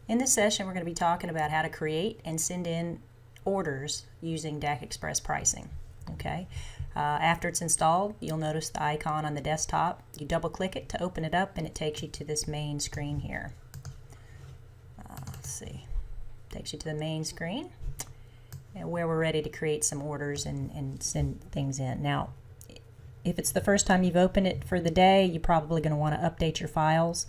In this session, we're going to be talking about how to create and send in orders using DAC Express pricing. Okay. After it's installed, you'll notice the icon on the desktop. You double click it to open it up and it takes you to this main screen here. Let's see. Takes you to the main screen where we're ready to create some orders and send things in. Now, if it's the first time you've opened it for the day, you're probably going to want to update your files.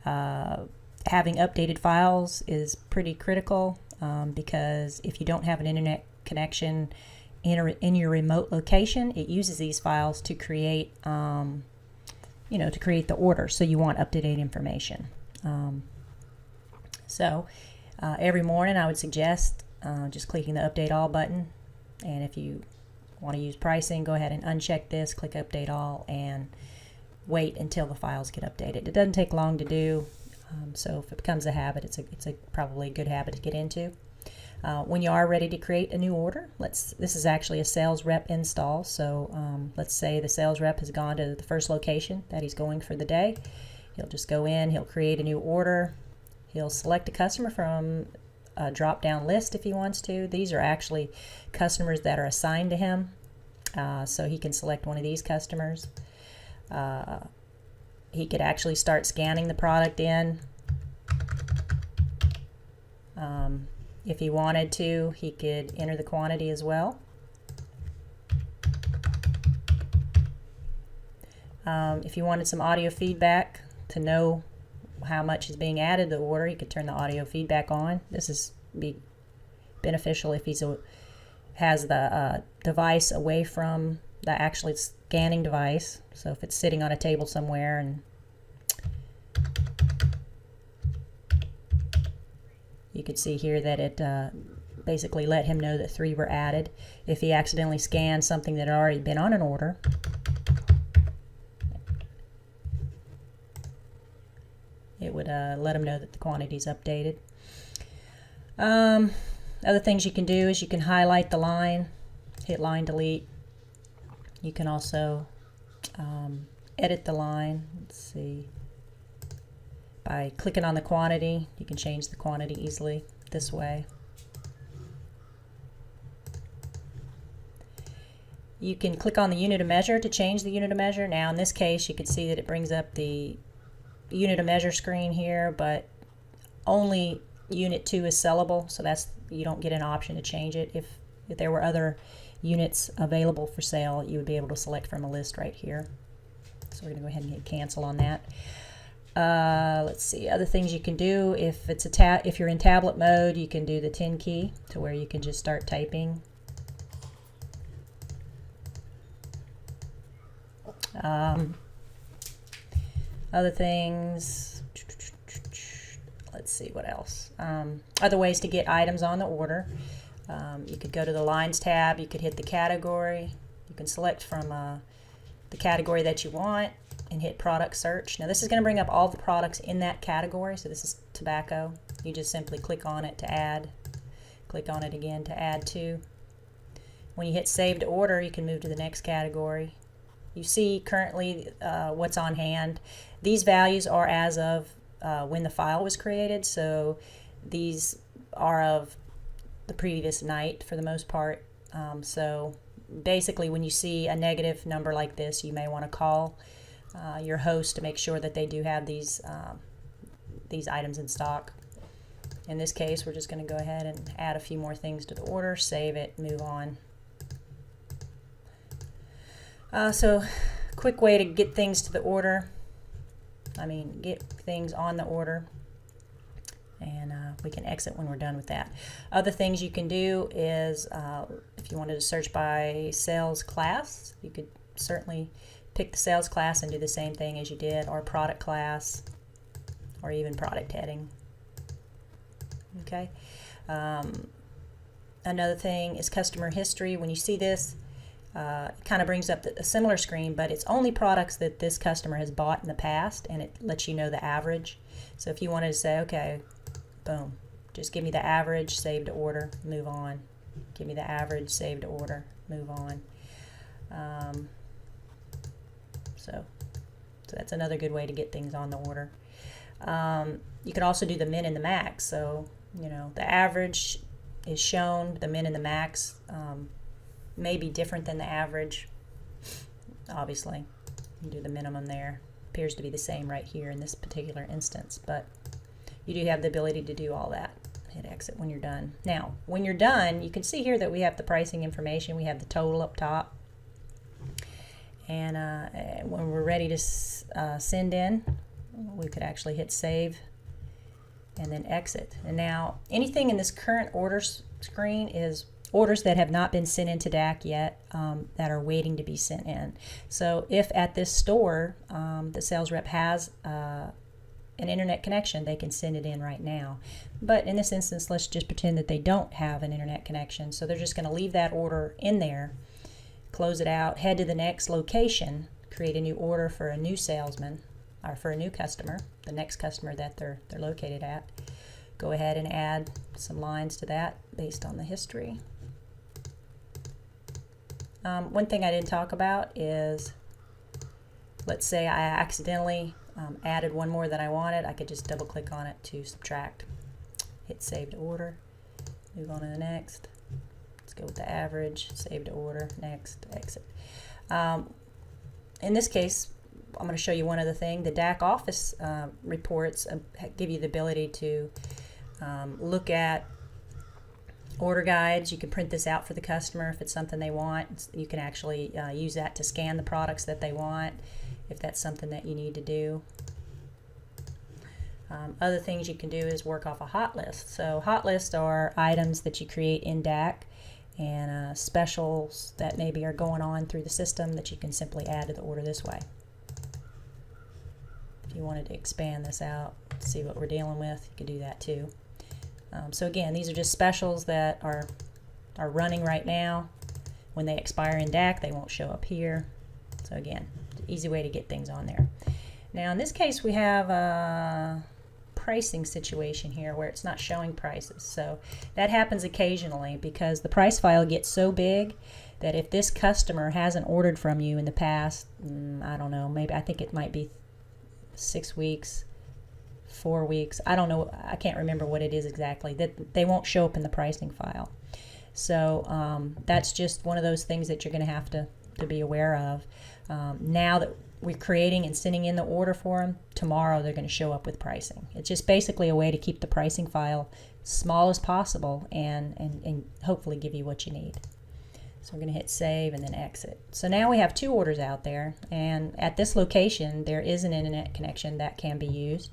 Having updated files is pretty critical because if you don't have an internet connection in your remote location, it uses these files to create, to create the order. So you want up-to-date information. Every morning I would suggest just clicking the Update All button, and if you want to use pricing, go ahead and uncheck this, click Update All, and wait until the files get updated. It doesn't take long to do. So if it becomes a habit, it's probably a good habit to get into. When you are ready to create a new order, this is actually a sales rep install. So let's say the sales rep has gone to the first location that he's going for the day. He'll just go in, he'll create a new order. He'll select a customer from a drop-down list if he wants to. These are actually customers that are assigned to him. So he can select one of these customers. He could actually start scanning the product in. If he wanted to, he could enter the quantity as well. If you wanted some audio feedback to know how much is being added to the order, you could turn the audio feedback on. This is be beneficial if he's has the device away from the actually scanning device. So if it's sitting on a table somewhere, and you could see here that it basically let him know that 3 were added. If he accidentally scanned something that had already been on an order, it would let him know that the quantity is updated. Other things you can do is you can highlight the line, hit line delete. You can also edit the line. Let's see. By clicking on the quantity, you can change the quantity easily this way. You can click on the unit of measure to change the unit of measure. Now in this case, you can see that it brings up the unit of measure screen here, but only unit 2 is sellable, so you don't get an option to change it. If there were other units available for sale, you would be able to select from a list right here. So we're going to go ahead and hit cancel on that. Let's see, other things you can do. If you're in tablet mode, you can do the 10 key to where you can just start typing. Other things, let's see what else. Other ways to get items on the order. You could go to the Lines tab, you could hit the category, you can select from the category that you want and hit product search. Now this is going to bring up all the products in that category. So this is tobacco. You just simply click on it to add, click on it again to add to. When you hit save to order, you can move to the next category. You see currently what's on hand. These values are as of when the file was created, so these are of the previous night for the most part. So basically when you see a negative number like this, you may want to call your host to make sure that they do have these items in stock. In this case, we're just going to go ahead and add a few more things to the order, save it, move on. So quick way to get things to the order, get things on the order, and we can exit when we're done with that. Other things you can do is if you wanted to search by sales class, you could certainly pick the sales class and do the same thing as you did, or product class, or even product heading. Okay. Another thing is customer history. When you see this, it kind of brings up a similar screen, but it's only products that this customer has bought in the past, and it lets you know the average. So if you wanted to say, okay, boom, just give me the average, save to order, move on. Give me the average, save to order, move on. So that's another good way to get things on the order. You can also do the min and the max. So, the average is shown, the min and the max may be different than the average. Obviously, you do the minimum there. Appears to be the same right here in this particular instance, but you do have the ability to do all that. Hit exit when you're done. Now, when you're done, you can see here that we have the pricing information. We have the total up top. And when we're ready to send in, we could actually hit save and then exit. And now anything in this current orders screen is orders that have not been sent into DAC yet, that are waiting to be sent in. So if at this store the sales rep has an internet connection, they can send it in right now. But in this instance, let's just pretend that they don't have an internet connection. So they're just going to leave that order in there, close it out, head to the next location, create a new order for a new salesman, or for a new customer, the next customer that they're located at. Go ahead and add some lines to that based on the history. One thing I didn't talk about is, let's say I accidentally added one more than I wanted. I could just double click on it to subtract. Hit save to order, move on to the next. Let's go with the average, save to order, next, exit. In this case, I'm going to show you one other thing. The DAC office reports give you the ability to look at order guides. You can print this out for the customer if it's something they want. You can actually use that to scan the products that they want if that's something that you need to do. Other things you can do is work off a hot list. So hot lists are items that you create in DAC, and specials that maybe are going on through the system that you can simply add to the order this way. If you wanted to expand this out, see what we're dealing with, you could do that too. So again, these are just specials that are running right now. When they expire in DAC, they won't show up here. So again, it's an easy way to get things on there. Now in this case, we have a pricing situation here where it's not showing prices. So that happens occasionally because the price file gets so big that if this customer hasn't ordered from you in the past, I don't know, maybe I think it might be 6 weeks, 4 weeks, I don't know, I can't remember what it is exactly, that they won't show up in the pricing file. So that's just one of those things that you're going to have to be aware of. Now that we're creating and sending in the order for them, tomorrow they're going to show up with pricing. It's just basically a way to keep the pricing file small as possible and hopefully give you what you need. So we're going to hit save and then exit. So now we have 2 orders out there, and at this location there is an internet connection that can be used.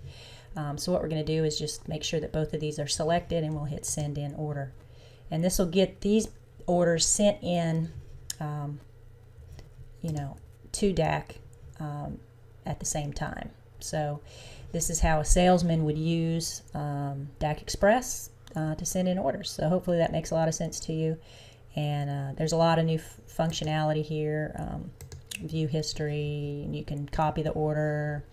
So what we're going to do is just make sure that both of these are selected, and we'll hit send in order. And this will get these orders sent in to DAC at the same time. So this is how a salesman would use DAC Express to send in orders. So hopefully that makes a lot of sense to you. And there's a lot of new functionality here. View history, and you can copy the order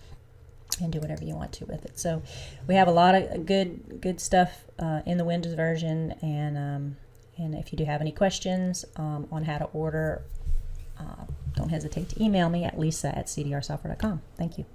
and do whatever you want to with it. So we have a lot of good stuff in the Windows version, and if you do have any questions on how to order, don't hesitate to email me at lisa@cdrsoftware.com. Thank you.